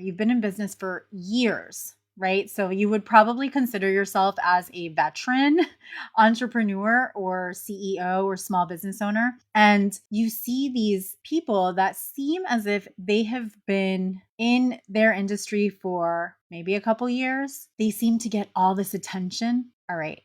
You've been in business for years, right? So you would probably consider yourself as a veteran entrepreneur or CEO or small business owner. And you see these people that seem as if they have been in their industry for maybe a couple years. They seem to get all this attention. All right,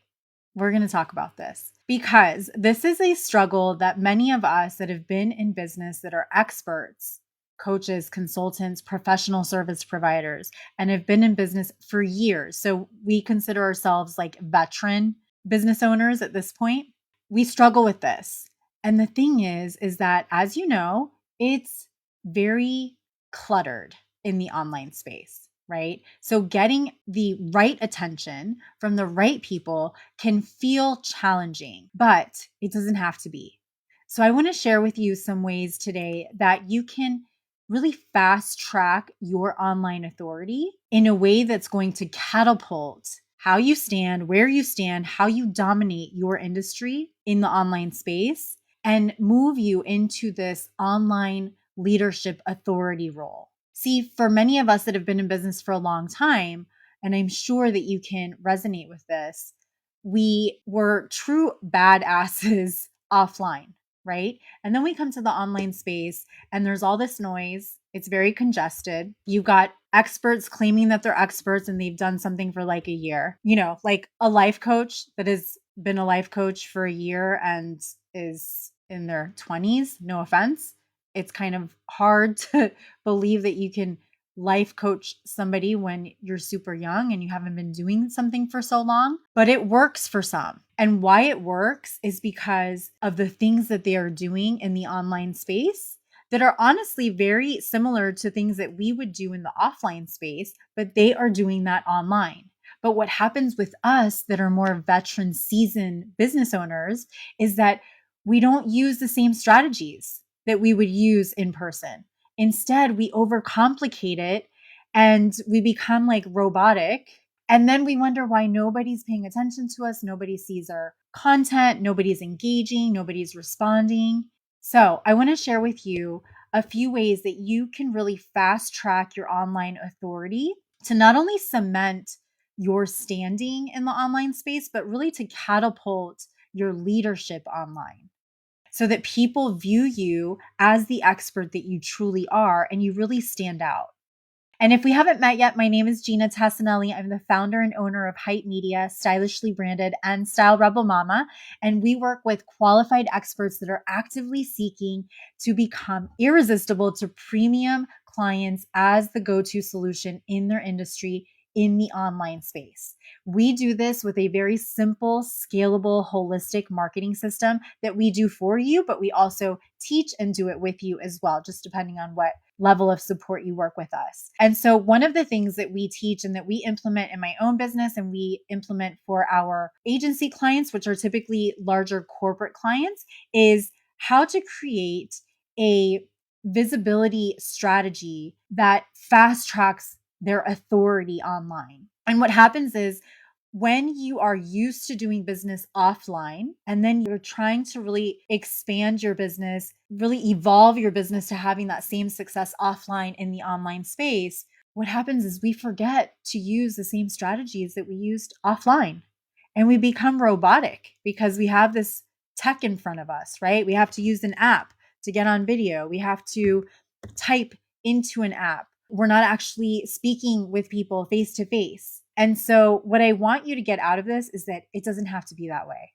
we're going to talk about this because this is a struggle that many of us that have been in business that are experts, coaches, consultants, professional service providers, and have been in business for years. So we consider ourselves like veteran business owners at this point. We struggle with this. And the thing is that, as you know, it's very cluttered in the online space, right? So getting the right attention from the right people can feel challenging, but it doesn't have to be. So I want to share with you some ways today that you can really fast track your online authority in a way that's going to catapult how you stand, where you stand, how you dominate your industry in the online space, and move you into this online leadership authority role. See, for many of us that have been in business for a long time, and I'm sure that you can resonate with this, we were true badasses offline, right? And then we come to the online space and there's all this noise. It's very congested. You've got experts claiming that they're experts and they've done something for like a year, like a life coach that has been a life coach for a year and is in their 20s. No offense. It's kind of hard to believe that you can life coach somebody when you're super young and you haven't been doing something for so long, but it works for some. And why it works is because of the things that they are doing in the online space that are honestly very similar to things that we would do in the offline space, but they are doing that online. But what happens with us that are more veteran, seasoned business owners is that we don't use the same strategies that we would use in person. Instead, we overcomplicate it and we become like robotic. And then we wonder why nobody's paying attention to us. Nobody sees our content. Nobody's engaging. Nobody's responding. So I want to share with you a few ways that you can really fast track your online authority to not only cement your standing in the online space, but really to catapult your leadership online so that people view you as the expert that you truly are and you really stand out. And if we haven't met yet, my name is Ginna Tassanelli. I'm the founder and owner of Hype Media, Stylishly Branded, and Style Rebel Mama. And we work with qualified experts that are actively seeking to become irresistible to premium clients as the go-to solution in their industry in the online space. We do this with a very simple, scalable, holistic marketing system that we do for you, but we also teach and do it with you as well, just depending on what level of support you work with us. And so one of the things that we teach and that we implement in my own business and we implement for our agency clients, which are typically larger corporate clients, is how to create a visibility strategy that fast tracks their authority online. And what happens is when you are used to doing business offline and then you're trying to really expand your business, really evolve your business to having that same success offline in the online space, what happens is we forget to use the same strategies that we used offline and we become robotic because we have this tech in front of us, right? We have to use an app to get on video. We have to type into an app. We're not actually speaking with people face to face. And so what I want you to get out of this is that it doesn't have to be that way.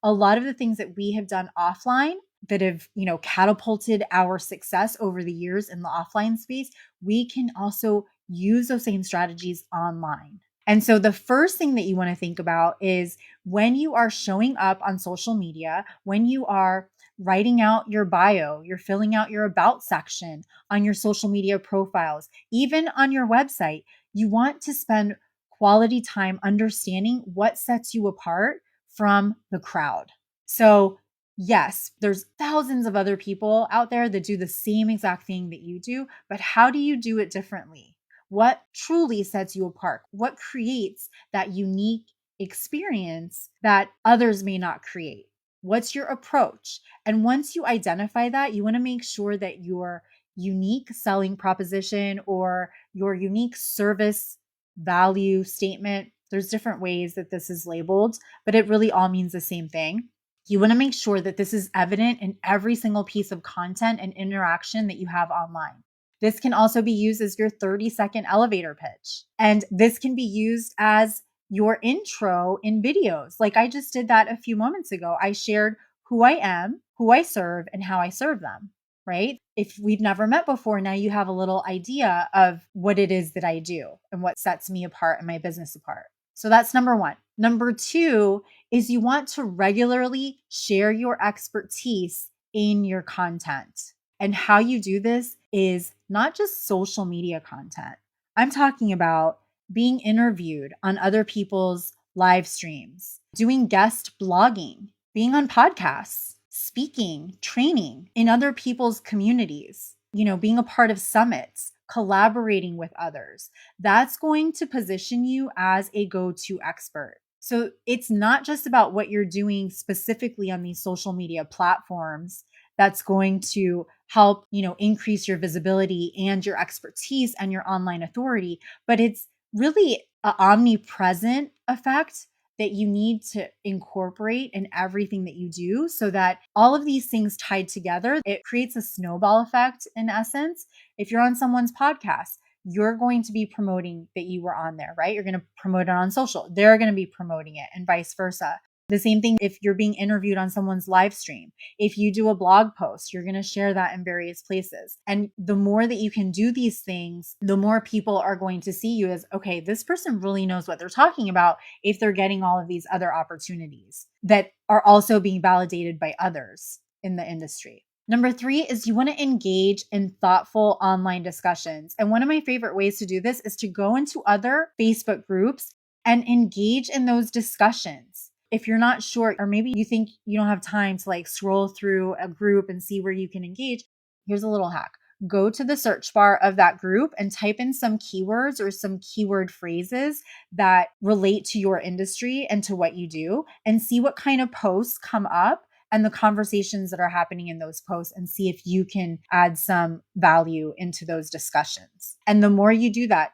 A lot of the things that we have done offline that have, catapulted our success over the years in the offline space, we can also use those same strategies online. And so the first thing that you want to think about is when you are showing up on social media, when you are writing out your bio, you're filling out your about section on your social media profiles, even on your website, you want to spend quality time understanding what sets you apart from the crowd. So yes, there's thousands of other people out there that do the same exact thing that you do, but how do you do it differently? What truly sets you apart? What creates that unique experience that others may not create? What's your approach? And once you identify that, you want to make sure that you're unique selling proposition or your unique service value statement. There's different ways that this is labeled, but it really all means the same thing. You want to make sure that this is evident in every single piece of content and interaction that you have online. This can also be used as your 30-second elevator pitch. And this can be used as your intro in videos. Like I just did that a few moments ago. I shared who I am, who I serve, and how I serve them, right? If we've never met before, now you have a little idea of what it is that I do and what sets me apart and my business apart. So that's number one. Number two is you want to regularly share your expertise in your content. And how you do this is not just social media content. I'm talking about being interviewed on other people's live streams, doing guest blogging, being on podcasts, speaking, training in other people's communities, being a part of summits, collaborating with others. That's going to position you as a go-to expert. So it's not just about what you're doing specifically on these social media platforms that's going to help, increase your visibility and your expertise and your online authority, but it's really an omnipresent effect that you need to incorporate in everything that you do so that all of these things tied together, it creates a snowball effect in essence. If you're on someone's podcast, you're going to be promoting that you were on there, right? You're going to promote it on social. They're going to be promoting it and vice versa. The same thing if you're being interviewed on someone's live stream. If you do a blog post, you're going to share that in various places. And the more that you can do these things, the more people are going to see you as, okay, this person really knows what they're talking about if they're getting all of these other opportunities that are also being validated by others in the industry. Number three is you want to engage in thoughtful online discussions. And one of my favorite ways to do this is to go into other Facebook groups and engage in those discussions. If you're not sure, or maybe you think you don't have time to scroll through a group and see where you can engage, here's a little hack. Go to the search bar of that group and type in some keywords or some keyword phrases that relate to your industry and to what you do, and see what kind of posts come up and the conversations that are happening in those posts, and see if you can add some value into those discussions. And the more you do that,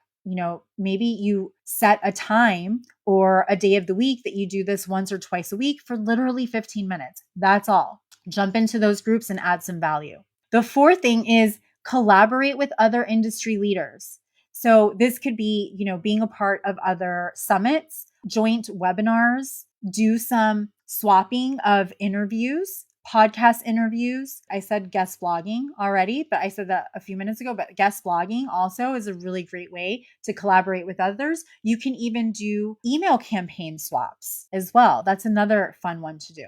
maybe you set a time or a day of the week that you do this once or twice a week for literally 15 minutes. That's all. Jump into those groups and add some value. The fourth thing is collaborate with other industry leaders. So this could be, being a part of other summits, joint webinars, do some swapping of interviews, podcast interviews. I said guest blogging already, but I said that a few minutes ago, but guest blogging also is a really great way to collaborate with others. You can even do email campaign swaps as well. That's another fun one to do.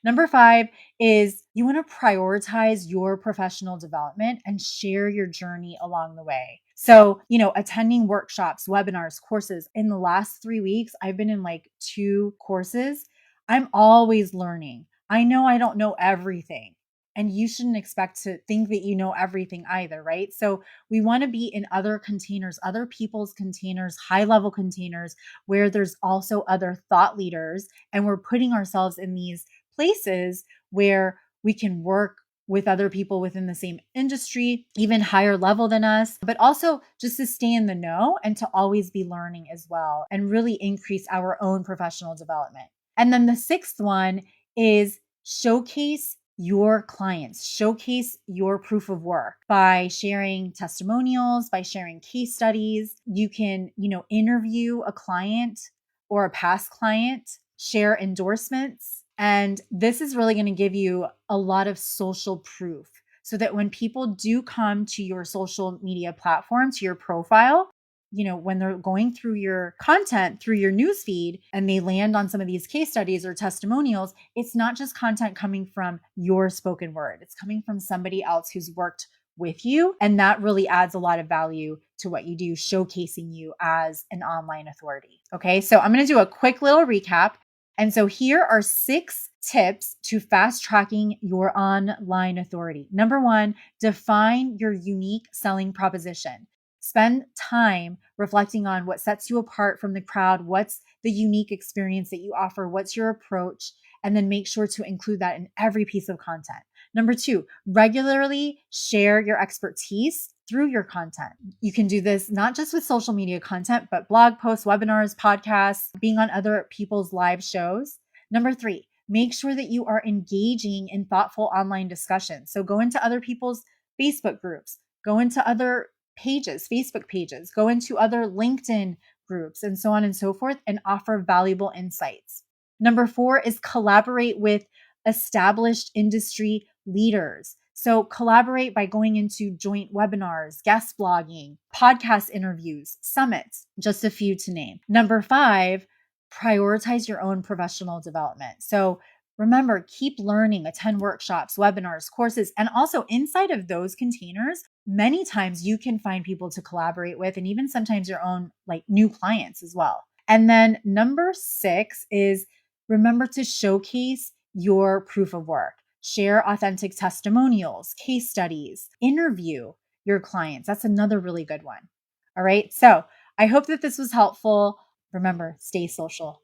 Number five is you want to prioritize your professional development and share your journey along the way. So, attending workshops, webinars, courses. In the last 3 weeks, I've been in 2 courses. I'm always learning. I know I don't know everything. And you shouldn't expect to think that you know everything either, right? So we want to be in other containers, other people's containers, high level containers where there's also other thought leaders. And we're putting ourselves in these places where we can work with other people within the same industry, even higher level than us, but also just to stay in the know and to always be learning as well and really increase our own professional development. And then the sixth one is showcase your clients, showcase your proof of work by sharing testimonials, by sharing case studies. You can, interview a client or a past client, share endorsements. And this is really going to give you a lot of social proof so that when people do come to your social media platform, to your profile, when they're going through your content, through your newsfeed, and they land on some of these case studies or testimonials, it's not just content coming from your spoken word. It's coming from somebody else who's worked with you. And that really adds a lot of value to what you do, showcasing you as an online authority. Okay, so I'm going to do a quick little recap. And so here are 6 tips to fast tracking your online authority. Number 1, define your unique selling proposition. Spend time reflecting on what sets you apart from the crowd. What's the unique experience that you offer? What's your approach? And then make sure to include that in every piece of content. Number two, regularly share your expertise through your content. You can do this not just with social media content, but blog posts, webinars, podcasts, being on other people's live shows. Number three, make sure that you are engaging in thoughtful online discussions. So go into other people's Facebook groups, go into other pages, Facebook pages, go into other LinkedIn groups, and so on and so forth, and offer valuable insights. Number four is collaborate with established industry leaders. So collaborate by going into joint webinars, guest blogging, podcast interviews, summits, just a few to name. Number five, prioritize your own professional development. So remember, keep learning, attend workshops, webinars, courses, and also inside of those containers, many times you can find people to collaborate with, and even sometimes your own like new clients as well. And then number six is remember to showcase your proof of work. Share authentic testimonials, case studies, interview your clients. That's another really good one. All right. So I hope that this was helpful. Remember, stay social.